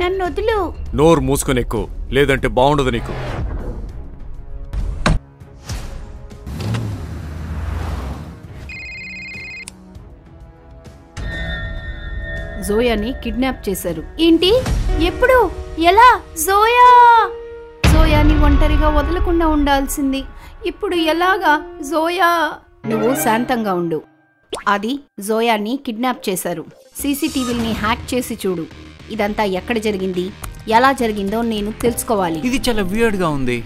నన్ను వదులు. నోరు మూసుకొని ఎక్కు, లేదంటే బాగుండదు నీకు. జోయాని కిడ్నాప్ చేశారు. ఏంటి? ఎప్పుడు? ఎలా? జోయాని ఒంటరిగా వదలకుండా ఉండాల్సింది. ఇప్పుడు ఎలాగా? జోయా, నువ్వు శాంతంగా ఉండు. అది జోయాని కిడ్నాప్ చేశారు. సీసీటీవీని హ్యాక్ చేసి చూడు. ఇదంతా ఎక్కడ జరిగింది, ఎలా జరిగిందో నేను తెలుసుకోవాలి. ఇది చాలా వియర్డ్ గా ఉంది.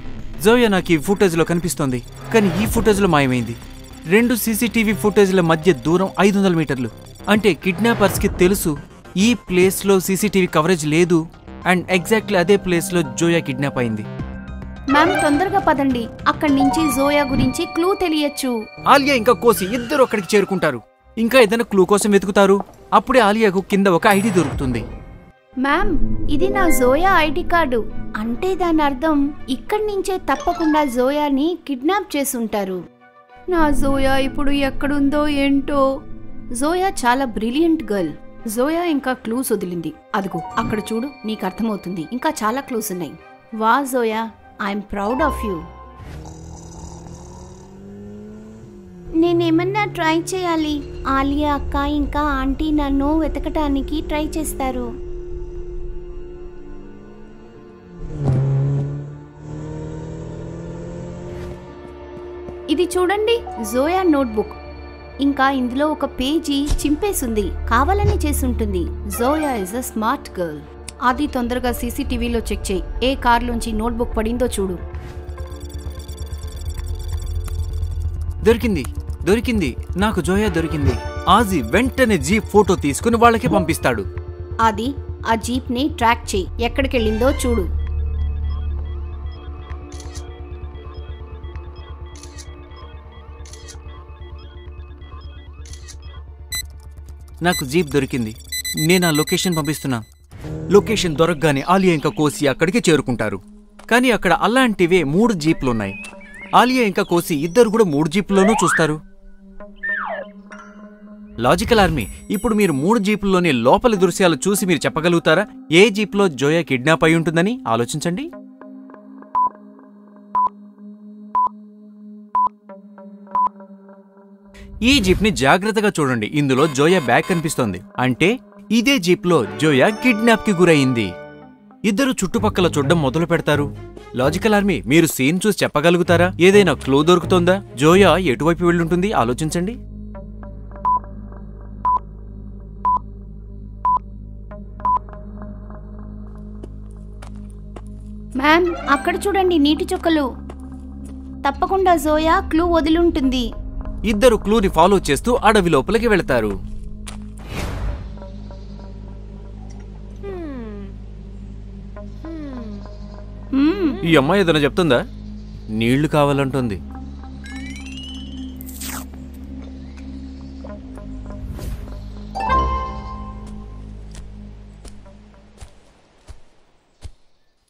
జోయా నాకు ఈ ఫుటేజ్ లో కనిపిస్తోంది, కానీ ఈ ఫుటేజ్ లో మాయమైంది. 2 సీసీటీవీ ఫుటేజ్ల మధ్య దూరం 500 మీటర్లు. అంటే కిడ్నాపర్స్ కి తెలుసు ఈ ప్లేస్ లో సీసీటీవీ కవరేజ్ లేదు, అండ్ ఎగ్జాక్ట్లీ అదే ప్లేస్ లో జోయా కిడ్నాప్ అయింది. మ్యామ్, తొందరగా పదండి. అక్కడి నుంచి జోయా గురించి క్లూ తెలియచ్చు. ఆలియా ఇంకా కోసి ఇద్దరు అక్కడికి చేరుకుంటారు. ఇంకా ఏదైనా క్లూ కోసం వెతుకుతారు. అప్పుడే ఆలియాకు కింద ఒక ఐడి దొరుకుతుంది. మ్యామ్, ఇది నా జోయా ఐడి కార్డు. అంటే దాని అర్థం ఇక్కడి నుంచే తప్పకుండా జోయాని కిడ్నాప్ చేసుంటారు. నా జోయా ఇప్పుడు ఎక్కడుందో ఏంటో. జోయా చాలా బ్రిలియంట్ గర్ల్. జోయా ఇంకా క్లూస్ వదిలింది. అదిగో అక్కడ చూడు, నీకు అర్థమవుతుంది. ఇంకా చాలా క్లూస్ ఉన్నాయి. వా Zoya, I'm proud of you. నేనేమన్నా ట్రై చేయాలి. ఆలియా అక్క ఇంకా ఆంటీ నన్ను వెతకటానికి ట్రై చేస్తారు. ఇది చూడండి, జోయా నోట్బుక్. ఇంకా ఇందులో ఒక పేజీ చింపేసుంది. కావాలని చేసుంటుంది. Zoya is a smart girl. అది తొందరగా సీసీటీవీలో చెక్ చేయి. ఏ కార్లోంచి నోట్బుక్ పడిందో చూడు. దొరికింది. నాకు జోయా దొరికింది. ఆజీ వెంటనే జీప్ ఫోటో తీసుకుని వాళ్ళకి పంపిస్తాడు. అది ఆ జీప్ ని ట్రాక్ చేయి. ఎక్కడికెళ్ళిందో చూడు. నాకు జీప్ దొరికింది. నేను ఆ లొకేషన్ పంపిస్తున్నా. లొకేషన్ దొరకగానే ఆలియా ఇంకా కోసి అక్కడికి చేరుకుంటారు. కానీ అక్కడ అలాంటివే 3 జీప్లున్నాయి. ఆలియా ఇంకా కోసి ఇద్దరు కూడా 3 జీప్లలోనూ చూస్తారు. లాజికల్ ఆర్మీ, ఇప్పుడు మీరు 3 జీపుల్లోని లోపలి దృశ్యాలు చూసి మీరు చెప్పగలుగుతారా ఏ జీప్లో జోయా కిడ్నాప్ అయి ఉంటుందని? ఆలోచించండి. ఈ జీప్ ని జాగ్రత్తగా చూడండి. ఇందులో జోయా బ్యాగ్ కనిపిస్తోంది. అంటే ఇదే జీప్ లో జోయా కిడ్నాప్ కి గురయింది. ఇద్దరు చుట్టుపక్కల చూడడం మొదలు పెడతారు. లాజికల్ ఆర్మీ, మీరు సీన్ చూసి చెప్పగలుగుతారా? ఏదైనా క్లూ దొరుకుతుందా? జోయా ఎటువైపు వెళ్ళుంటుంది? ఆలోచించండి. మ్యామ్, అక్కడ చూడండి, నీటి చుక్కలు. తప్పకుండా జోయా క్లూ వదిలుంటుంది. ఇద్దరు క్లూని ఫాలో చేస్తూ అడవి లోపలికి వెళతారు. ఈ అమ్మాయి ఏదైనా చెప్తుందా? నీళ్లు కావాలంటుంది.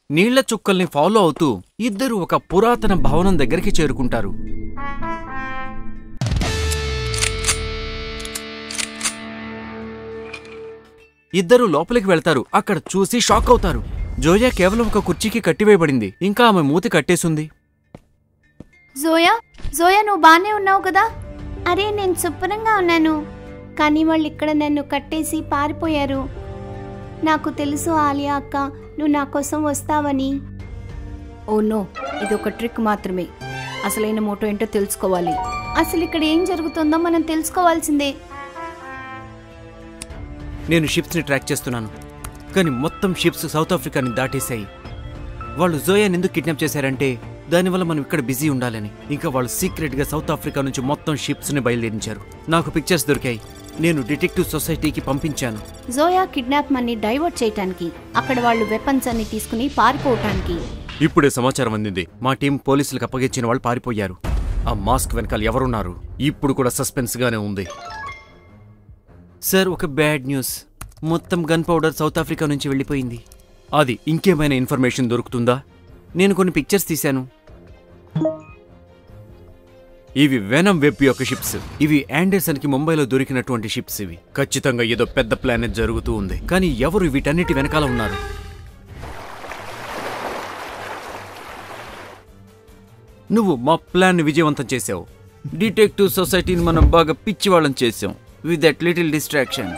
నీళ్ల చుక్కల్ని ఫాలో అవుతూ ఇద్దరు ఒక పురాతన భవనం దగ్గరికి చేరుకుంటారు. ఇద్దరు లోపలికి వెళ్తారు. అక్కడ చూసి షాక్ అవుతారు. జోయా కేవలం ఒక కుర్చీకి కట్టివేయబడింది. ఇంకా ఆమె మూతి కట్టేసుంది. జోయా, నువ్వు బానే ఉన్నావు కదా? అరే, నేను శుభ్రంగా ఉన్నాను. కానీ వాళ్ళు ఇక్కడ నన్ను కట్టేసి పారిపోయారు. నాకు తెలుసు ఆలియా అక్క, నువ్వు నా కోసం వస్తావని. ఓ నో, ఇదొక ట్రిక్ మాత్రమే. అసలైన మోటో ఏంటో తెలుసుకోవాలి. అసలు ఇక్కడ ఏం జరుగుతుందో మనం తెలుసుకోవాల్సిందే. నేను షిప్స్ ని ట్రాక్ చేస్తున్నాను, కానీ మొత్తం షిప్స్ సౌత్ ఆఫ్రికాని దాటేశాయి. వాళ్ళు జోయాని ఎందుకు కిడ్నాప్ చేశారంటే దానివల్ల మనం ఇక్కడ బిజీ ఉండాలని. ఇంకా వాళ్ళు సీక్రెట్ గా సౌత్ ఆఫ్రికా నుంచి మొత్తం షిప్స్ ని బయలుదేరించారు. నాకు పిక్చర్స్ దొరికాయి. నేను డిటెక్టివ్ సొసైటీకి పంపించాను. జోయా కిడ్నాప్ మని డైవర్ట్ చేయటానికి, అక్కడ వాళ్ళు వెపన్స్ అన్ని తీసుకుని పారిపోవటానికి. ఇప్పుడే సమాచారం అందింది. మా టీం పోలీసులకు అప్పగించిన వాళ్ళు పారిపోయారు. ఆ మాస్క్ వెనకాల ఎవరున్నారు? ఇప్పుడు కూడా సస్పెన్స్ గానే ఉంది. సార్, ఒక బ్యాడ్ న్యూస్. మొత్తం గన్ పౌడర్ సౌత్ ఆఫ్రికా నుంచి వెళ్ళిపోయింది. అది ఇంకేమైనా ఇన్ఫర్మేషన్ దొరుకుతుందా? నేను కొన్ని పిక్చర్స్ తీశాను. ఇవి వెనమ్ వెబ్ యొక్క షిప్స్. ఇవి ఆండర్సన్ కి ముంబైలో దొరికినటువంటి షిప్స్. ఇవి ఖచ్చితంగా ఏదో పెద్ద ప్లానెట్ జరుగుతూ ఉంది. కానీ ఎవరు వీటన్నిటి వెనకాల ఉన్నారు? నువ్వు మా ప్లాన్ని విజయవంతం చేసావు. డిటెక్టివ్ సొసైటీని మనం బాగా పిచ్చివాళ్ళని చేసాం విత్ దట్ లిటిల్ డిస్ట్రాక్షన్.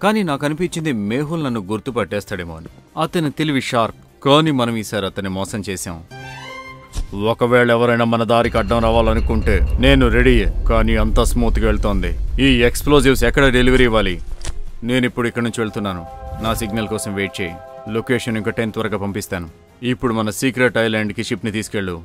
కానీ నాకు అనిపించింది మేహుల్ నన్ను గుర్తుపట్టేస్తాడేమో అని. అతని తెలివి షార్ప్, కానీ మనం ఈసారి అతన్ని మోసం చేశాం. ఒకవేళ ఎవరైనా మన దారికి అడ్డం రావాలనుకుంటే నేను రెడీయే, కానీ అంతా స్మూత్గా వెళ్తోంది. ఈ ఎక్స్ప్లోజివ్స్ ఎక్కడ డెలివరీ ఇవ్వాలి? నేను ఇప్పుడు ఇక్కడి నుంచి వెళ్తున్నాను. నా సిగ్నల్ కోసం వెయిట్ చేయి. లొకేషన్ ఇంకా 10 త్వరగా పంపిస్తాను. ఇప్పుడు మన సీక్రెట్ ఐలాండ్కి షిప్ని తీసుకెళ్ళు.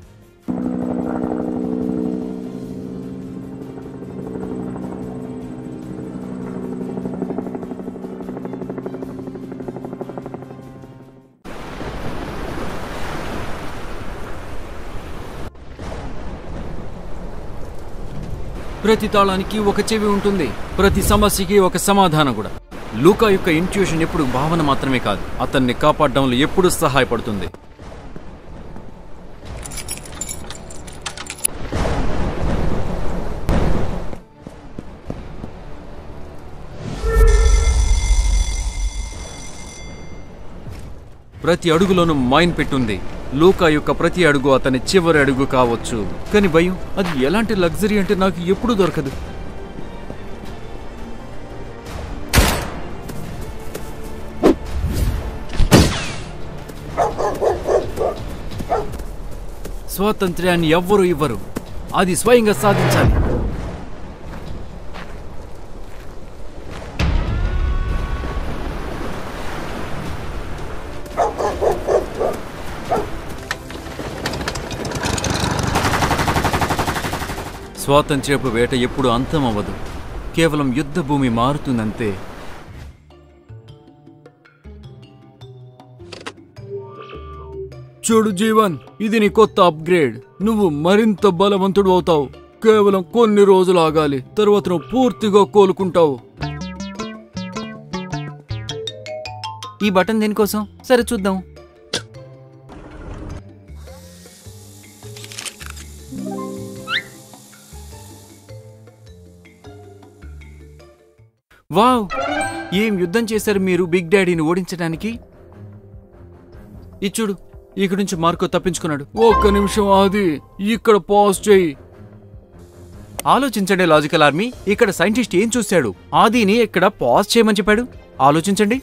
ప్రతి తాళానికి ఒక చెవి ఉంటుంది, ప్రతి సమస్యకి ఒక సమాధానం కూడా. లూకా యొక్క ఇంట్యూషన్ ఎప్పుడు భావన మాత్రమే కాదు, అతన్ని కాపాడడంలో ఎప్పుడు సహాయపడుతుంది. ప్రతి అడుగులోనూ మైన్ పెట్టుంది. లూకా యొక్క ప్రతి అడుగు అతని చివరి అడుగు కావచ్చు. కానీ భయం, అది ఎలాంటి లగ్జరీ అంటే నాకు ఎప్పుడూ దొరకదు. స్వాతంత్ర్యాన్ని ఎవ్వరూ ఇవ్వరు, అది స్వయంగా సాధించాలి. స్వాతంత్ర్యపు వేట ఎప్పుడు అంతమవ్వదు, కేవలం యుద్ధ భూమి మారుతుందంతే. చూడు జీవన్, ఇది నీ కొత్త అప్గ్రేడ్. నువ్వు మరింత బలవంతుడు అవుతావు. కేవలం కొన్ని రోజులు ఆగాలి, తర్వాత నువ్వు పూర్తిగా కోలుకుంటావు. ఈ బటన్ దేనికోసం? సరే చూద్దాం. వావ్, ఏం యుద్ధం చేశారు మీరు బిగ్ డాడీని ఓడించడానికి. ఇచ్చుడు, ఇక్కడి నుంచి మార్కో తప్పించుకున్నాడు. ఒక్క నిమిషం, అది ఇక్కడ పాజ్ చేయి. ఆలోచించండి లాజికల్ ఆర్మీ, ఇక్కడ సైంటిస్ట్ ఏం చూశాడు? ఆదిని ఇక్కడ పాజ్ చేయమని చెప్పాడు. ఆలోచించండి.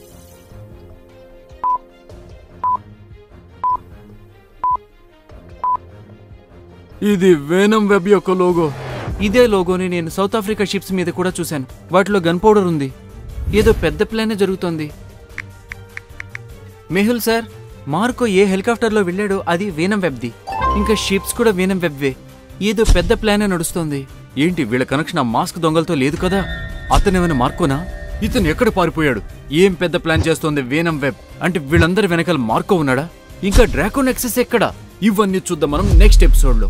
ఇది వేనం వెబ్ యొక్క లోగో. ఇదే లోగోని నేను సౌత్ ఆఫ్రికా షిప్స్ మీద కూడా చూశాను. వాటిలో గన్ పౌడర్ ఉంది. ఏదో పెద్ద ప్లానే జరుగుతోంది. మెహుల్ సార్, మార్కో ఏ హెలికాప్టర్లో వెళ్ళాడో అది వేనం వెబ్ది. ఇంకా షిప్స్ కూడా వేనం వెబ్వే. ఏదో పెద్ద ప్లానే నడుస్తోంది. ఏంటి వీళ్ళ కనెక్షన్ ఆ మాస్క్ దొంగలతో లేదు కదా? అతనేమైనా మార్కోనా? ఇతను ఎక్కడ పారిపోయాడు? ఏం పెద్ద ప్లాన్ చేస్తోంది వేనం వెబ్? అంటే వీళ్ళందరి వెనకాల మార్కో ఉన్నాడా? ఇంకా డ్రాకోన్ ఎక్సెస్ ఎక్కడా? ఇవన్నీ చూద్దాం మనం నెక్స్ట్ ఎపిసోడ్లో.